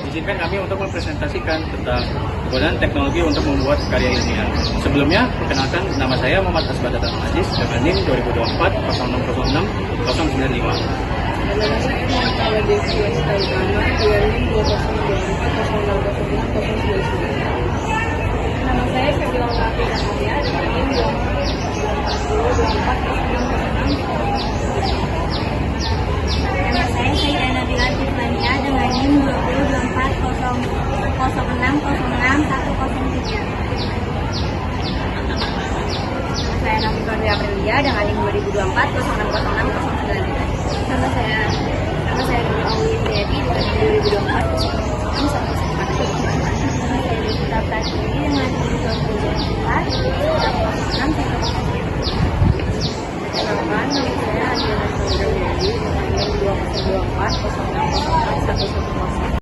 Izinkan kami untuk mempresentasikan tentang penggunaan teknologi untuk membuat karya ilmiah. Sebelumnya, perkenalkan nama saya Muhammad Asbadatan Aziz dengan NIM 2024 0606 095. Nama saya Monika Desi Westa Utama dengan NIM 2024 0699. Nama saya Febiola Rafika Karya dengan NIM 2024 Nama saya Sayyidah Nabila Tiflania dengan NIM 2024 Saya Nafi Fadli Aprilia dengan NIM 2024 0606 093. Nama saya Nurul Aulia Hidayati dengan NIM 2024 Nama saya Devita Pratiwi dengan NIM 2024 Kenalkan, nama saya Adriana Sandra dengan NIM 2024 0604 110.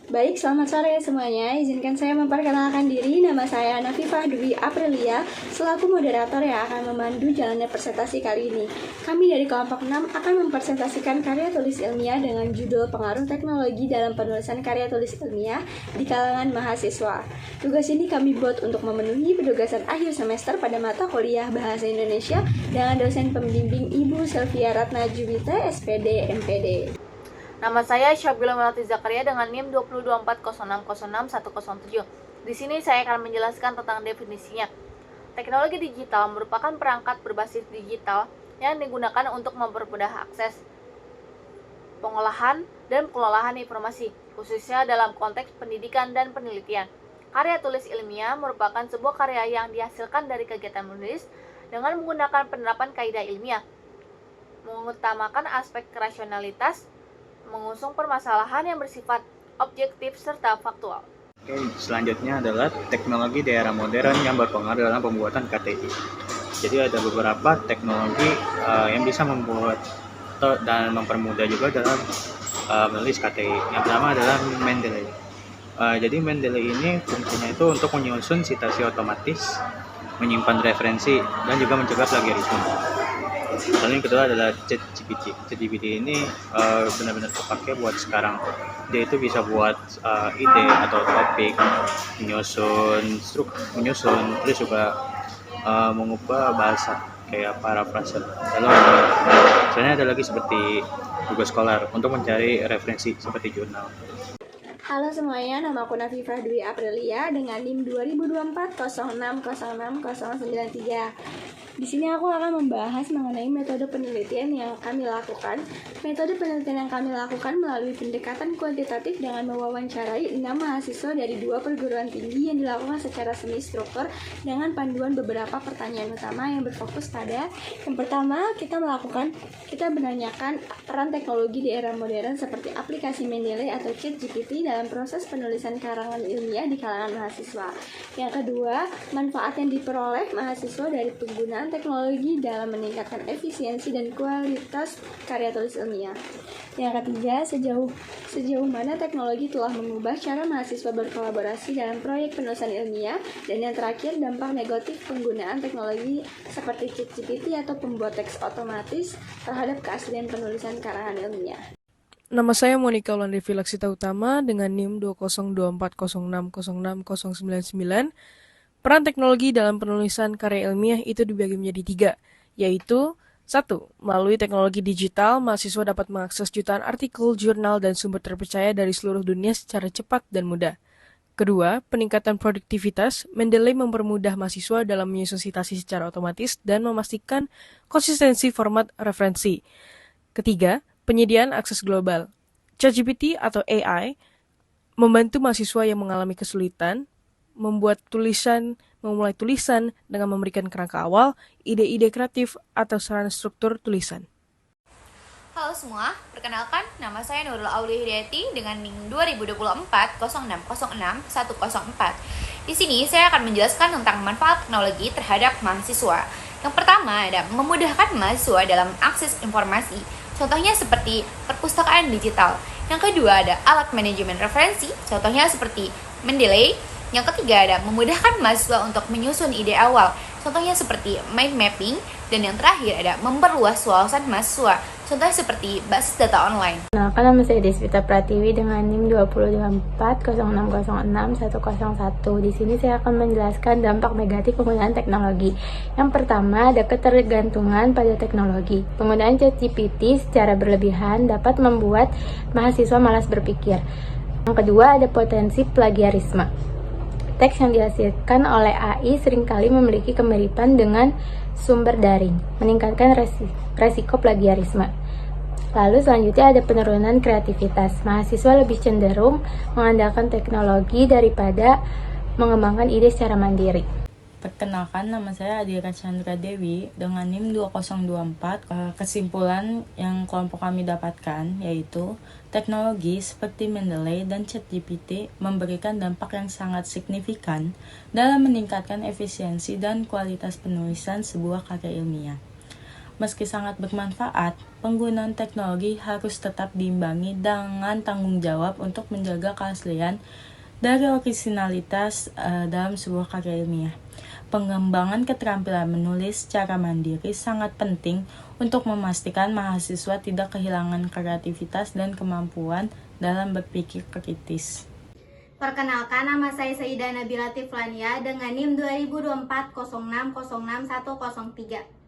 Baik, selamat sore semuanya. Izinkan saya memperkenalkan diri. Nama saya Nafifah Dwi Aprilia, selaku moderator yang akan memandu jalannya presentasi kali ini. Kami dari kelompok 6 akan mempresentasikan karya tulis ilmiah dengan judul Pengaruh Teknologi dalam Penulisan Karya Tulis Ilmiah di kalangan mahasiswa. Tugas ini kami buat untuk memenuhi penugasan akhir semester pada mata kuliah Bahasa Indonesia dengan dosen pembimbing Ibu Sylvia Ratna Juwita, SPD, MPD. Nama saya Syabila Melati Zakaria dengan NIM 2024 0606 107. Di sini saya akan menjelaskan tentang definisinya. Teknologi digital merupakan perangkat berbasis digital yang digunakan untuk mempermudah akses, pengolahan, dan pengelolaan informasi, khususnya dalam konteks pendidikan dan penelitian. Karya tulis ilmiah merupakan sebuah karya yang dihasilkan dari kegiatan menulis dengan menggunakan penerapan kaidah ilmiah, mengutamakan aspek rasionalitas, mengusung permasalahan yang bersifat objektif serta faktual. Oke, selanjutnya adalah teknologi di era modern yang berpengaruh dalam pembuatan KTI. Jadi ada beberapa teknologi yang bisa membuat dan mempermudah juga dalam menulis KTI. Yang pertama adalah Mendeley. Jadi Mendeley ini fungsinya itu untuk menyusun sitasi otomatis, menyimpan referensi, dan juga mencegah plagiarisme. Lalu yang kedua adalah ChatGPT. ChatGPT ini benar-benar terpakai buat sekarang. Dia itu bisa buat ide atau topik, menyusun, terus juga mengubah bahasa kayak paraphrase. Lalu sebenarnya ada lagi seperti Google Scholar untuk mencari referensi seperti jurnal. Halo semuanya, nama aku Nafifah Dwi Aprilia dengan NIM 2024 0606 093. Di sini aku akan membahas mengenai metode penelitian yang kami lakukan. Metode penelitian yang kami lakukan melalui pendekatan kuantitatif dengan mewawancarai 6 mahasiswa dari 2 perguruan tinggi yang dilakukan secara semi-struktur dengan panduan beberapa pertanyaan utama yang berfokus pada yang pertama, kita menanyakan peran teknologi di era modern seperti aplikasi Mendeley atau ChatGPT dalam proses penulisan karangan ilmiah di kalangan mahasiswa. Yang kedua, manfaat yang diperoleh mahasiswa dari penggunaan teknologi dalam meningkatkan efisiensi dan kualitas karya tulis ilmiah. Yang ketiga, sejauh mana teknologi telah mengubah cara mahasiswa berkolaborasi dalam proyek penulisan ilmiah. Dan yang terakhir, dampak negatif penggunaan teknologi seperti ChatGPT atau pembuat teks otomatis terhadap keaslian penulisan karangan ilmiah. Nama saya Monika Ulandri Laksita Utama dengan NIM 2024 06 099. Peran teknologi dalam penulisan karya ilmiah itu dibagi menjadi 3, yaitu 1. Melalui teknologi digital, mahasiswa dapat mengakses jutaan artikel, jurnal, dan sumber terpercaya dari seluruh dunia secara cepat dan mudah. Kedua, peningkatan produktivitas. Mendeley mempermudah mahasiswa dalam menyusun citasi secara otomatis dan memastikan konsistensi format referensi. Ketiga, penyediaan akses global. ChatGPT atau AI membantu mahasiswa yang mengalami kesulitan memulai tulisan dengan memberikan kerangka awal, ide-ide kreatif, atau saran struktur tulisan. Halo semua, perkenalkan nama saya Nurul Aulia Hidayati dengan NIM 2024 0606 104. Di sini saya akan menjelaskan tentang manfaat teknologi terhadap mahasiswa. Yang pertama ada memudahkan mahasiswa dalam akses informasi. Contohnya seperti perpustakaan digital. Yang kedua ada alat manajemen referensi. Contohnya seperti Mendeley. Yang ketiga ada memudahkan mahasiswa untuk menyusun ide awal. Contohnya seperti mind mapping. Dan yang terakhir ada memperluas wawasan mahasiswa. Contohnya seperti basis data online. Kenalkan, nama saya Desvita Pratiwi dengan NIM 22406606101. Di sini saya akan menjelaskan dampak negatif penggunaan teknologi. Yang pertama, ada ketergantungan pada teknologi. Penggunaan ChatGPT secara berlebihan dapat membuat mahasiswa malas berpikir. Yang kedua, ada potensi plagiarisme. Teks yang dihasilkan oleh AI seringkali memiliki kemiripan dengan sumber daring, meningkatkan resiko plagiarisme. Lalu selanjutnya ada penurunan kreativitas. Mahasiswa lebih cenderung mengandalkan teknologi daripada mengembangkan ide secara mandiri. Perkenalkan, nama saya Adira Chandra Dewi dengan NIM 2024. Kesimpulan yang kelompok kami dapatkan yaitu teknologi seperti Mendeley dan ChatGPT memberikan dampak yang sangat signifikan dalam meningkatkan efisiensi dan kualitas penulisan sebuah karya ilmiah. Meski sangat bermanfaat, penggunaan teknologi harus tetap diimbangi dengan tanggung jawab untuk menjaga keaslian dari originalitas dalam sebuah karya ilmiah. Pengembangan keterampilan menulis secara mandiri sangat penting untuk memastikan mahasiswa tidak kehilangan kreativitas dan kemampuan dalam berpikir kritis. Perkenalkan, nama saya Sayyidah Nabila Tiflania dengan NIM 202406066103.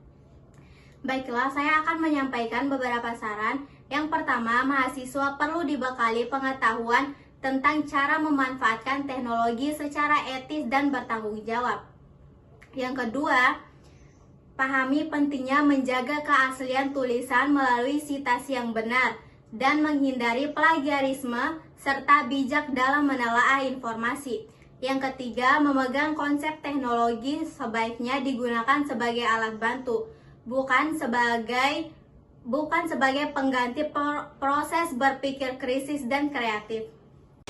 Baiklah, saya akan menyampaikan beberapa saran. Yang pertama, mahasiswa perlu dibekali pengetahuan tentang cara memanfaatkan teknologi secara etis dan bertanggung jawab. Yang kedua, pahami pentingnya menjaga keaslian tulisan melalui citasi yang benar dan menghindari plagiarisme serta bijak dalam menelaah informasi. Yang ketiga, memegang konsep teknologi sebaiknya digunakan sebagai alat bantu, bukan sebagai pengganti proses berpikir kritis dan kreatif.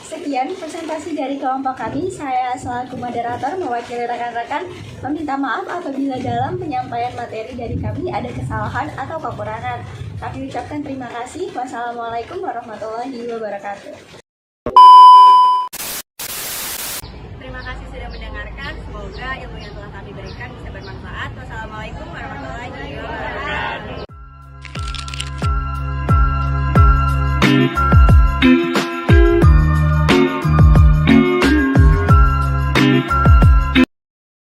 Sekian presentasi dari kelompok kami. Saya selaku moderator mewakili rekan-rekan meminta maaf apabila dalam penyampaian materi dari kami ada kesalahan atau kekurangan. Kami ucapkan terima kasih. Wassalamualaikum warahmatullahi wabarakatuh.